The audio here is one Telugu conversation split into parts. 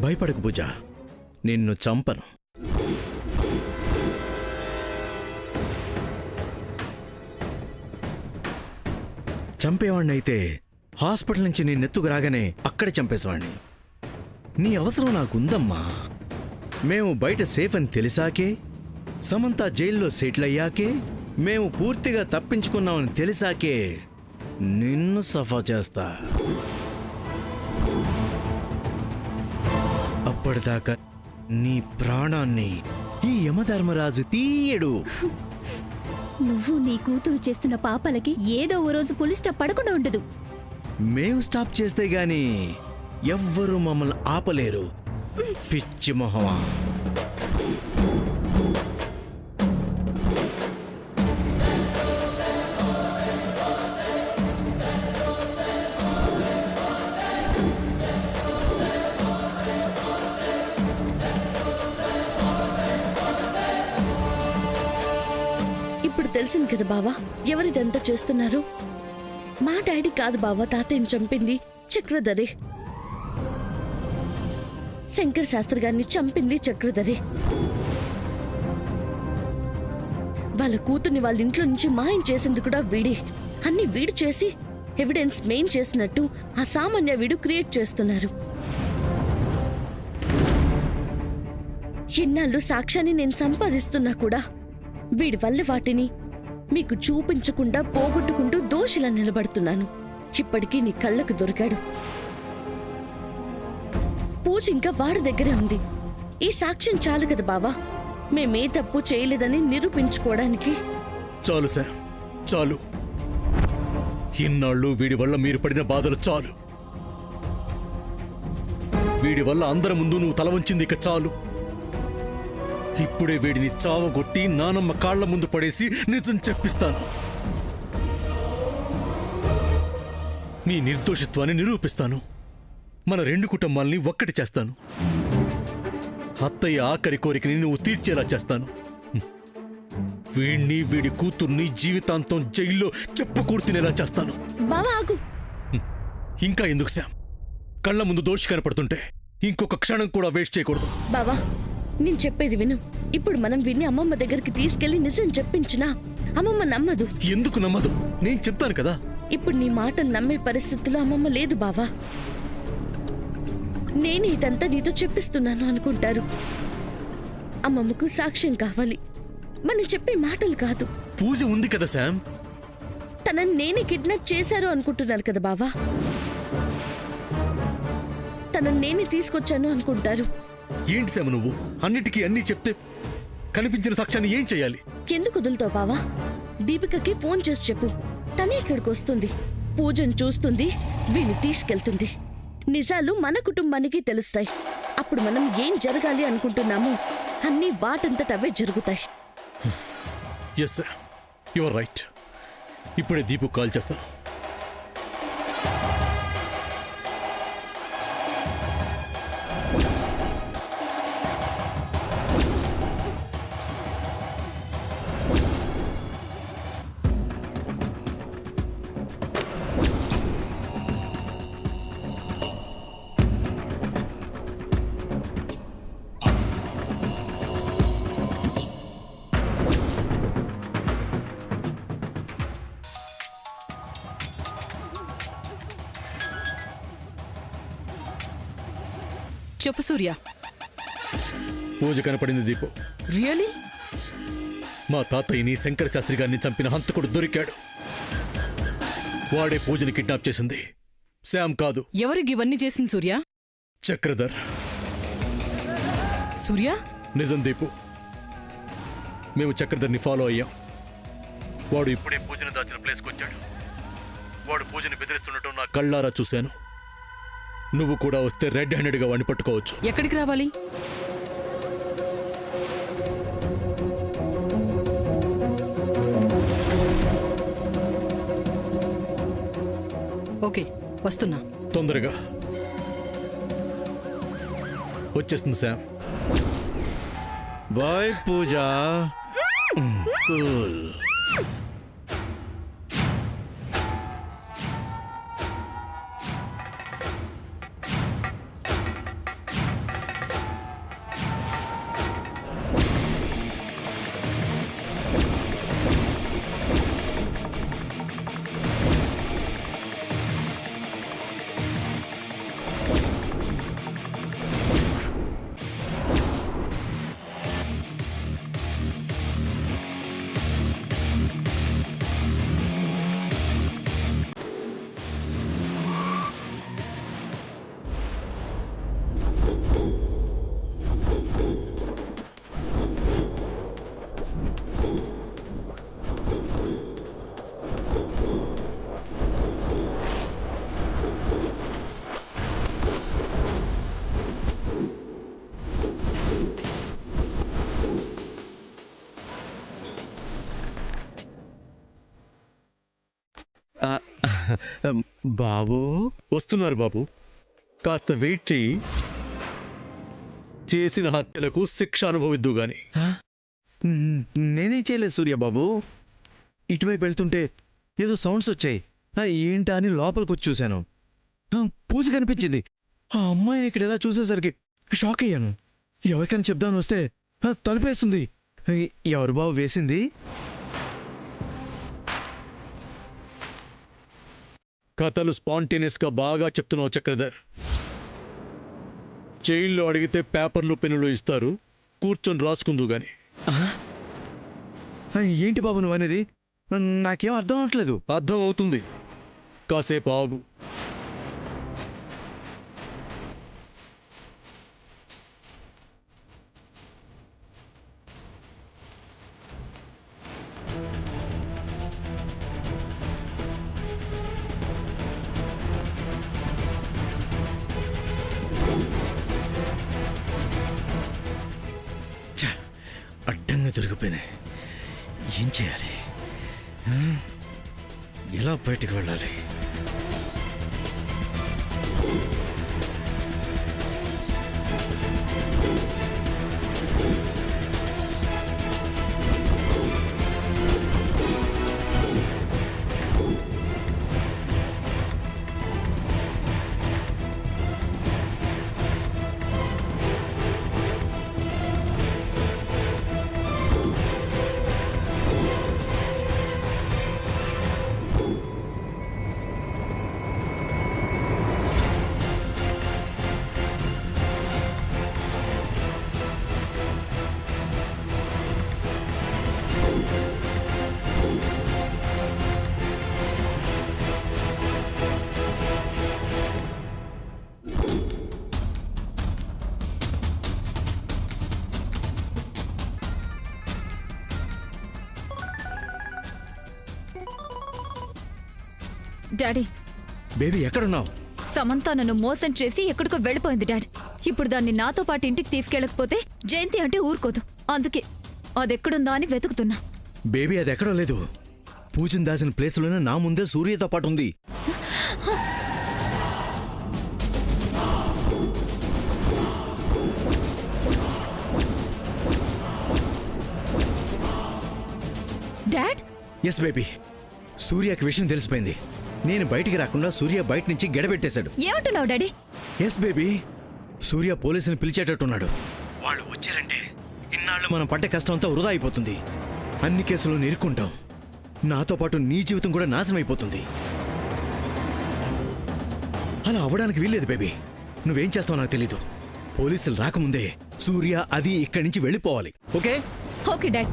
భయపడకు పూజ, నిన్ను చంపను. చంపేవాణ్ణి అయితే హాస్పిటల్ నుంచి నీ నెత్తుకు రాగానే అక్కడే చంపేసేవాణ్ణి. నీ అవసరం నాకుందమ్మా. మేము బయట సేఫ్ అని తెలిసాకే, సమంత జైల్లో సెటిల్ అయ్యాకే, మేము పూర్తిగా తప్పించుకున్నామని తెలిసాకే నిన్ను సఫా చేస్తా. అప్పటిదాకా నీ ప్రాణాన్ని ఈ యమధర్మరాజు తీయడు. నువ్వు నీ కూతురు చేస్తున్న పాపాలకి ఏదో ఓ రోజు పులి స్టాప్ పడకుండా ఉండదు. మేము స్టాప్ చేస్తే గాని ఎవ్వరూ మమ్మల్ని ఆపలేరు. పిచ్చి మొహమా. ఇప్పుడు తెలిసింది కదా బావా ఎవరిదంతా చేస్తున్నారు. మా డాడీ కాదు బావా తాతయ్యని చంపింది, చక్రధరే. శంకర్ శాస్త్రి గారిని చంపింది చక్రధరే. వాళ్ళ కూతుర్ని వాళ్ళ ఇంట్లో నుంచి మాయం చేసింది కూడా వీడే. అన్ని వీడు చేసి ఎవిడెన్స్ మెయిన్ చేసినట్టు ఆ సామాన్య వీడు క్రియేట్ చేస్తున్నారు. ఇన్నాళ్ళు సాక్ష్యాన్ని నేను సంపాదిస్తున్నా కూడా వీడి వల్ల వాటిని మీకు చూపించకుండా పోగొట్టుకుంటూ దోషిలా నిలబడుతున్నాను. ఇప్పటికీ నీ కళ్ళకు దొరికాడు. పూజ ఇంకా వాడి దగ్గరే ఉంది. ఈ సాక్ష్యం చాలు కదా బావా మేమే తప్పు చేయలేదని నిరూపించుకోవడానికి. చాలు సార్, చాలు. ఇన్నాళ్ళు వీడి వల్ల మీరు పడిన బాధలు చాలు. వీడి వల్ల అందరి ముందు నువ్వు తల వంచింది ఇక చాలు. ఇప్పుడే వీడిని చావగొట్టి నానమ్మ కాళ్ల ముందు పడేసి నిజం చెప్పిస్తాను. నీ నిర్దోషిత్వాన్ని నిరూపిస్తాను. మన రెండు కుటుంబాల్ని ఒక్కటి చేస్తాను. అత్తయ్య ఆఖరి కోరికని నువ్వు తీర్చేలా చేస్తాను. వీణ్ణి వీడి కూతుర్ని జీవితాంతం జైల్లో చెప్పుకూడు తినేలా చేస్తాను. బావా ఆగు. ఇంకా ఎందుకు శామ్? కళ్ళ ముందు దోషి కనపడుతుంటే ఇంకొక క్షణం కూడా వేస్ట్ చేయకూడదు. బావా నేను చెప్పేది విను. ఇప్పుడు మనం వీడిని అమ్మమ్మ దగ్గరికి తీసుకెళ్లి నిజం చెప్పించినా అమ్మమ్మ నమ్మదు. ఎందుకు నమ్మదు? నేను చెప్తాను కదా. ఇప్పుడు నీ మాటలు నమ్మే పరిస్థితిలో అమ్మమ్మ లేదు బావా. నేను ఇదంతా నీతో చెప్పిస్తున్నాను అనుకుంటారు. అమ్మమ్మకు సాక్ష్యం కావాలి, మనం చెప్పే మాటలు కాదు. పూజ ఉంది కదా శామ్. తనని నేనే కిడ్నాప్ చేశారు అనుకుంటున్నారు కదా బావా. తనని నేనే తీసుకొచ్చాను అనుకుంటారు. ఏంటి శామ్ నువ్వు అన్నిటికీ అన్నీ చెప్తే కనిపించిన సాక్ష్యాన్ని ఏం చేయాలి? ఎందుకు వదులుతావు బావా? దీపికకి ఫోన్ చేసి చెప్పు. తనే ఇక్కడికి వస్తుంది, పూజను చూస్తుంది, వీణ్ణి తీసుకెళ్తుంది. నిజాలు మన కుటుంబానికి తెలుస్తాయి. అప్పుడు మనం ఏం జరగాలి అనుకుంటున్నామో అన్నీ వాటంతట అవే జరుగుతాయి. Yes sir, you are right. ఇప్పుడే దీపు కాల్ చేస్తాను. చెప్పు సూర్య. పూజ కనపడింది దీపు. రియలీ? మా తాతయ్యని శంకర శాస్త్రి గారిని చంపిన హంతకుడు దొరికాడు. వాడే పూజని కిడ్నాప్ చేసింది, శామ్ కాదు. ఎవరికి ఇవన్నీ చేసింది సూర్య? చక్రధర్. సూర్య నిజం దీపు, మేము చక్రధర్ని ఫాలో అయ్యాం. వాడు ఇప్పుడే పూజను దాచిన ప్లేస్కి వచ్చాడు. వాడు పూజని బెదిరిస్తుండటం నా కళ్ళారా చూశాను. నువ్వు కూడా వస్తే రెడ్ హ్యాండెడ్గా వాడిని పట్టుకోవచ్చు. ఎక్కడికి రావాలి? ఓకే, వస్తున్నా. తొందరగా వచ్చేస్తుంది శామ్. బాయ్ పూజ. కూల్. బాబు వస్తున్నారు బాబు, కాస్త వెయిట్ చెయ్యి. చేసిన హత్యలకు శిక్ష అనుభవిద్దు గాని. నేనేం చేయలేదు సూర్యబాబు. ఇటువైపు వెళ్తుంటే ఏదో సౌండ్స్ వచ్చాయి. ఏంటా అని లోపలికి వచ్చి చూశాను. పూజ కనిపించింది. ఆ అమ్మాయిని ఇక్కడ ఎలా చూసేసరికి షాక్ అయ్యాను. ఎవరికైనా చెప్దామని వస్తే తలుపేస్తుంది. ఎవరు బాబు వేసింది? కథలు స్పాంటేనియస్ గా బాగా చెప్తున్నావు చక్రధర్. జైల్లో అడిగితే పేపర్లు పెన్నులు ఇస్తారు, కూర్చొని రాసుకుందు గాని. ఏంటి బాబు నువ్వు అనేది? నాకేం అర్థం అవట్లేదు. అర్థం అవుతుంది, కాసేపు ఆగు. అడ్డంగా దొరికిపోయినాయి. ఏం చేయాలి? ఎలా బయటికి వెళ్ళాలి? డాడీ, బేబీ ఎక్కడున్నావు? సమంత నన్ను మోసం చేసి ఎక్కడికో వెళ్ళిపోయింది డాడీ. ఇప్పుడు దాన్ని నాతో పాటు ఇంటికి తీసుకెళ్ళకపోతే జయంతి అంటే ఊరుకోదు. అందుకే అదెక్కడుందా అని వెతుకుతున్నా. బేబీ అది ఎక్కడో లేదు. పూజను దాచిన ప్లేస్లోనే నా ముందే సూర్యతో పాటు ఉంది. డాడ్, ఎస్ బేబీ, సూర్యకి విషయం తెలిసిపోయింది. నేను బయటికి రాకుండా సూర్య బయట నుంచి గెడబెట్టేశాడు. ఏమంటున్నావు డాడీ? ఎస్ బేబీ, సూర్య పోలీసుని పిలిచేటట్టున్నాడు. వాళ్ళు వచ్చారంటే ఇన్నాళ్ళు మనం పడ్డ కష్టం అంతా వృధా అయిపోతుంది. అన్ని కేసులు ఇరుక్కుంటాం. నాతో పాటు నీ జీవితం కూడా నాశనం అయిపోతుంది. అలా అవ్వడానికి వీల్లేదు బేబీ. నువ్వేం చేస్తావో నాకు తెలీదు. పోలీసులు రాకముందే సూర్య అది ఇక్కడి నుంచి వెళ్ళిపోవాలి. ఓకే? Okay dad.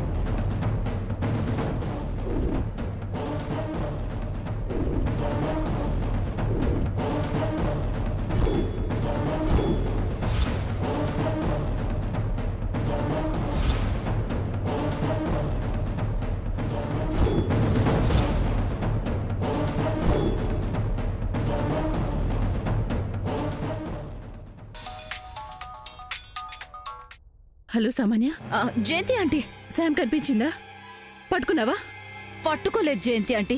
హలో సామాన్య, జయంతి ఆంటీ. శామ్ కనిపించిందా? పట్టుకున్నావా? పట్టుకోలేదు జయంతి ఆంటీ,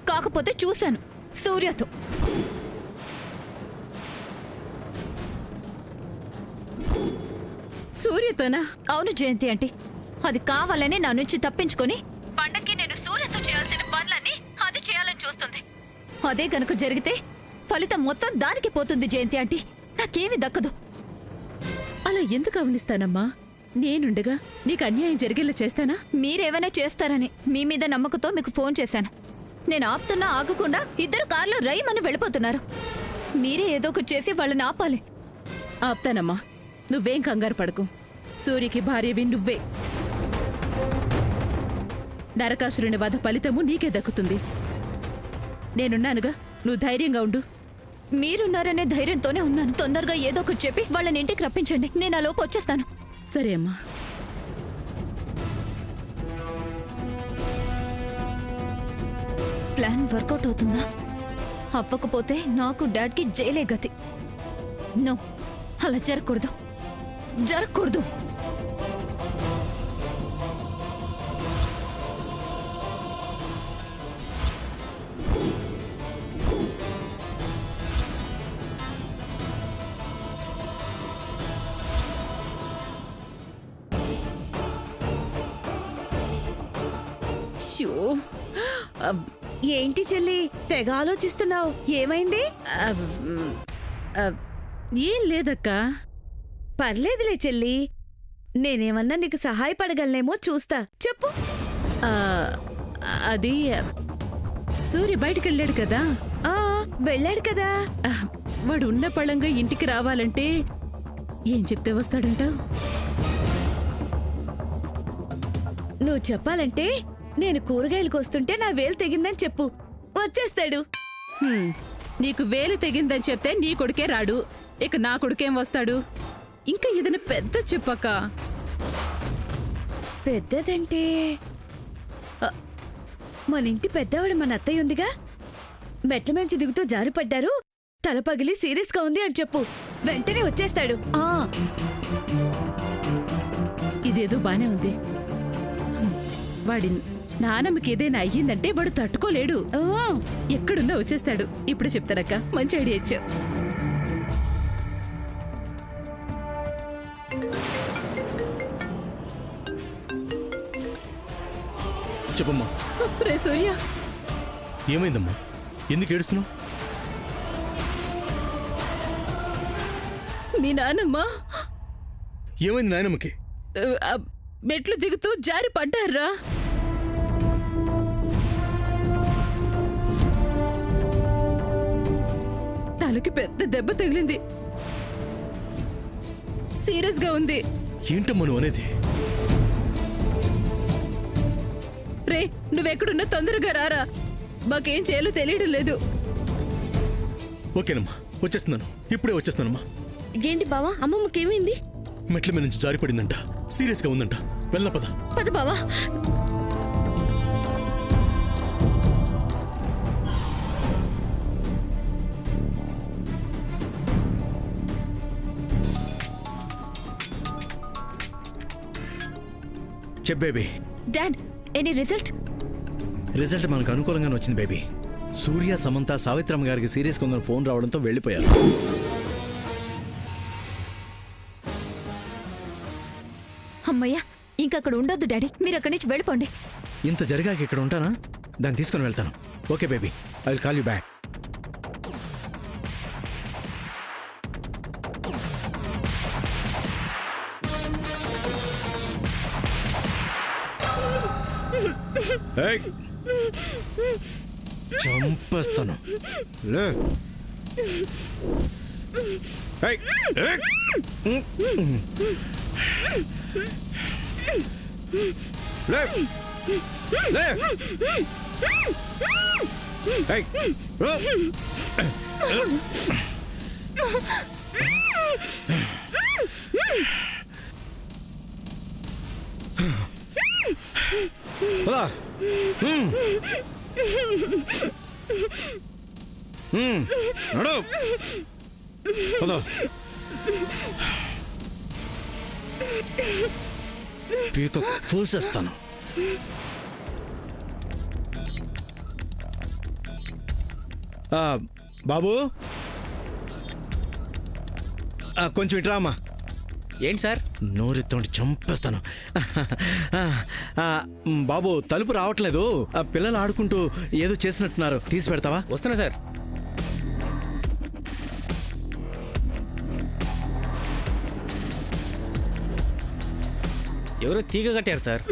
కాకపోతే చూశాను సూర్యతో. సూర్యతోనా? అవును జయంతి ఆంటీ, అది కావాలనే నా నుంచి తప్పించుకొని పండక్కి నేను సూర్యతో చేయాల్సిన పనులన్నీ అది చేయాలని చూస్తుంది. అదే గనుక జరిగితే ఫలితం మొత్తం దానికి పోతుంది జయంతి ఆంటీ. నాకేమీ దక్కదు. అలా ఎందుకు అవనిస్తానమ్మా? నేనుండగా నీకు అన్యాయం జరిగేలా చేస్తానా? మీరేమైనా చేస్తారని మీ మీద నమ్మకంతో మీకు ఫోన్ చేశాను. నేను ఆపుతున్నా ఆగకుండా ఇద్దరు కార్లో రైమని వెళ్ళిపోతున్నారు. మీరే ఏదో ఒకటి చేసి వాళ్ళని ఆపాలి. ఆప్తానమ్మా, నువ్వేం కంగారు పడకు. సూర్యకి భార్యవి నువ్వే. నరకాసురుని వధ ఫలితము నీకే దక్కుతుంది. నేనున్నానుగా, నువ్వు ధైర్యంగా ఉండు. మీరున్నారనే ధైర్యంతోనే ఉన్నాను. తొందరగా ఏదో ఒకటి చెప్పి వాళ్ళని ఇంటికి రప్పించండి. నేను ఆ లోపు వచ్చేస్తాను. సరే అమ్మా. ప్లాన్ వర్కౌట్ అవుతుందా? అవ్వకపోతే నాకు డాడ్కి జైలే గతి. నో, అలా జరగకూడదు, జరగకూడదు. అబ్, ఏంటి చెల్లి తెగ ఆలోచిస్తున్నావు? ఏమైంది? అబ్, అబ్, ఏం లేదక్కా. పర్లేదులే చెల్లి, నేనేమన్నా నీకు సహాయపడగలనేమో చూస్తా, చెప్పు. ఆ, అది సూర్య బయటికెళ్ళాడు కదా. ఆ వెళ్ళాడు కదా. ఆ, వాడు ఉన్న పళంగా ఇంటికి రావాలంటే ఏం చెప్తే వస్తాడంటావు? నువ్వు చెప్పాలంటే నేను కూరగాయలకు వస్తుంటే నా వేలు తెగిందని చెప్పు, వచ్చేస్తాడు. నీకు వేలు తెగిందని చెప్తే నీ కొడుకే రాడు, ఇక నా కొడుకేం వస్తాడు? ఇంకా ఏదైనా పెద్ద చెప్పక్క. పెద్దదంటే ఆ, మన ఇంటి పెద్దవాడు మన అత్తయ్య ఉందిగా, మెట్ల మంచి దిగుతూ జారిపడ్డారు, తల పగిలి సీరియస్ గా ఉంది అని చెప్పు, వెంటనే వచ్చేస్తాడు. ఆ ఇదేదో బానే ఉంది. వాడి నానమ్మకి ఏదైనా అయ్యిందంటే వాడు తట్టుకోలేడు, ఆ, ఎక్కడున్నా వచ్చేస్తాడు. ఇప్పుడు చెప్తానక్క, మంచి ఐడియా ఇచ్చావు. చెప్పమ్మా, రే సూర్య, ఏమైందమ్మా? ఎందుకు ఏడుస్తున్నావు? మీ నానమ్మ ఏమైంది నాయనమ్మకి? ఆ, మెట్లు దిగుతూ జారి పడ్డారా. తలకి పెద్ద దెబ్బ తగిలింది, సీరియస్ గా ఉంది. ఏంటమ్మా నువ్వు అనేది? రే, నువ్వెక్కడున్నా తొందరగా రారా, మాకేం చేయాలో తెలియడం లేదు. ఓకేనమ్మా, వచ్చేస్తున్నాను, ఇప్పుడే వచ్చేస్తున్నానమ్మా. ఏంటి బావా, అమ్మమ్మకేమైంది? మెట్ల మీద నుంచి జారిపడిందంట, సీరియస్ గా ఉందంట. వెళ్ళ పద. పద బావా. చెప్ baby. Dad, any result? Result మనకు అనుకూలంగానే వచ్చింది బేబీ. సూర్య, సమంత, సావిత్రమ్మ గారికి సీరియస్గా ఉందని ఫోన్ రావడంతో వెళ్ళిపోయారు. అమ్మయ్యా, ఇంకక్కడ ఉండొద్దు డాడీ, మీరు అక్కడి నుంచి వెళ్ళిపోండి. ఇంత జరిగాక ఇక్కడ ఉంటానా? దాన్ని తీసుకొని వెళ్తాను. Okay baby, I will call you back. చంపేస్తాను. లే. ఏయ్, ఏయ్. లే. లే. ఏయ్. ఓ. పద. నడు. పద. పీక చూసేస్తాను. బాబు, కొంచెం ఇట్రా అమ్మా. ఏంటి సార్? నోరెత్తండి చంపేస్తాను. బాబు, తలుపు రావట్లేదు. పిల్లలు ఆడుకుంటూ ఏదో చేసినట్టున్నారు, తీసి పెడతావా? వస్తున్నా సార్. ఎవరో తీగ కట్టారు సార్.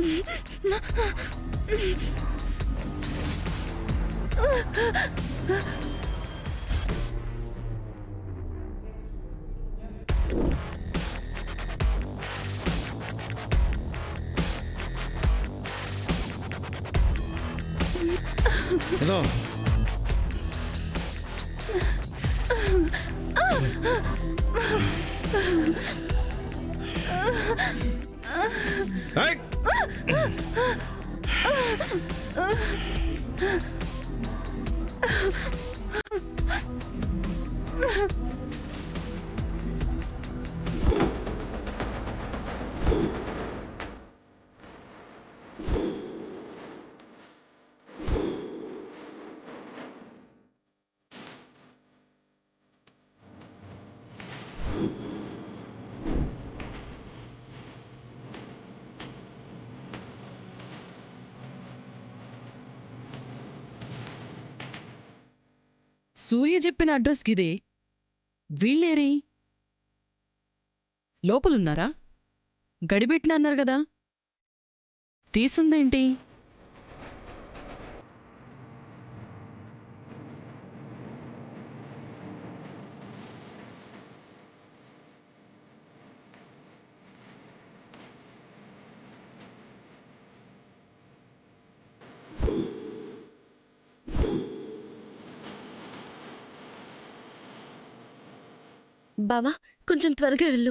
ఏదో ఏయ్. సూర్య చెప్పిన అడ్రస్ గిదే. వీళ్ళేరి? లోపలున్నారా? గడిబెట్టిన అన్నారు గదా, తీసుందేంటి? బావా, కొంచెం త్వరగా వెళ్ళు.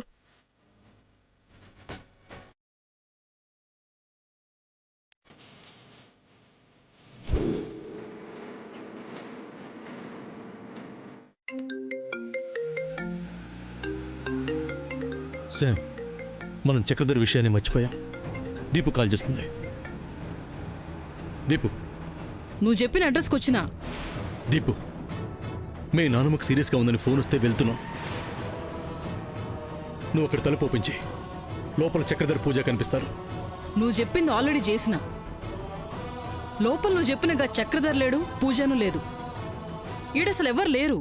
శామ్, మనం చక్రధర్ విషయాన్ని మర్చిపోయాం. దీపు కాల్ చేస్తుంది. దీపు, నువ్వు చెప్పిన అడ్రస్కి వచ్చినా. దీపు, మీ నాన్నమ్మకు సీరియస్గా ఉందని ఫోన్ వస్తే వెళ్తున్నాం. నువ్వు అక్కడ తలుపు ఓపెన్ చేయి. లోపల చక్రధర్ పూజ కనిపిస్తారు. నువ్వు చెప్పింది ఆల్రెడీ చేసిన. లోపల నువ్వు చెప్పినగా చక్రధర్ లేడు, పూజను లేదు. ఈడసలు ఎవరు లేరు.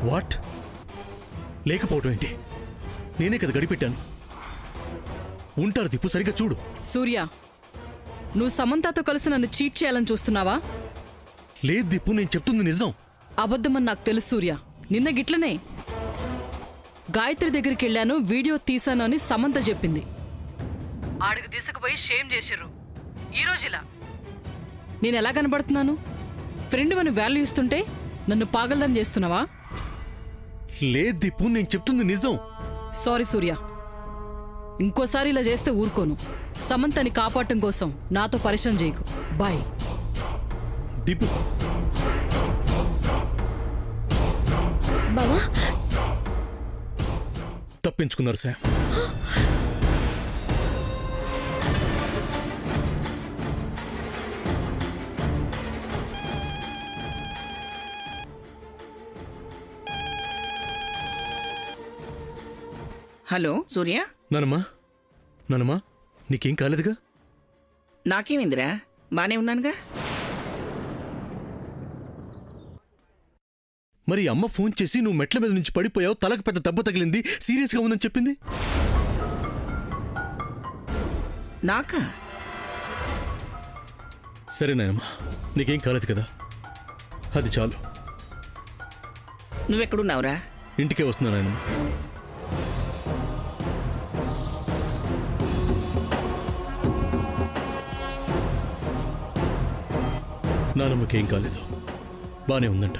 వాట్? లేకపోవటం ఏంటి? నేనే కదా గడిపెట్టాను. ఉంటారు దీపు, సరిగ్గా చూడు. సూర్య, నువ్వు సమంతతో కలిసి నన్ను చీట్ చేయాలని చూస్తున్నావా? లేదు దీపు, నేను చెప్తుంది నిజం. అబద్ధమని నాకు తెలుసు సూర్య. నిన్న గిట్లనే గాయత్రి దగ్గరికి వెళ్ళాను, వీడియో తీశాను అని సమంత చెప్పింది. ఆడికి తీసుకుపోయి షేమ్ చేసిర్రు. ఈరోజులా నేను ఎలా కనబడుతున్నాను? ఫ్రెండ్ అని వాల్యూ ఇస్తుంటే నన్ను పాగల్దాన్ని చేస్తున్నావా? లేదు దీపు, నేను చెప్తుంది నిజం. సారీ సూర్య, ఇంకోసారి ఇలా చేస్తే ఊరుకోను. సమంతని కాపాడటం కోసం నాతో పరిశ్రమ చేయకు. బాయ్. దీపు, బావా, తప్పించుకున్నారు శామ్. హలో సూర్య, నానమ్మా, నానమ్మా, నీకేం కాలేదుగా? నాకేమిందిరా, బానే ఉన్నానుగా. మరి అమ్మ ఫోన్ చేసి నువ్వు మెట్ల మీద నుంచి పడిపోయావు, తలకు పెద్ద దెబ్బ తగిలింది, సీరియస్గా ఉందని చెప్పింది. నాకా? సరే నాయనమ్మా, నీకేం కాలేదు కదా, అది చాలు. నువ్వెక్కడున్నావురా? ఇంటికే వస్తున్నా నాయనమ్మా. నానమ్మకేం కాలేదు, బానే ఉందంట.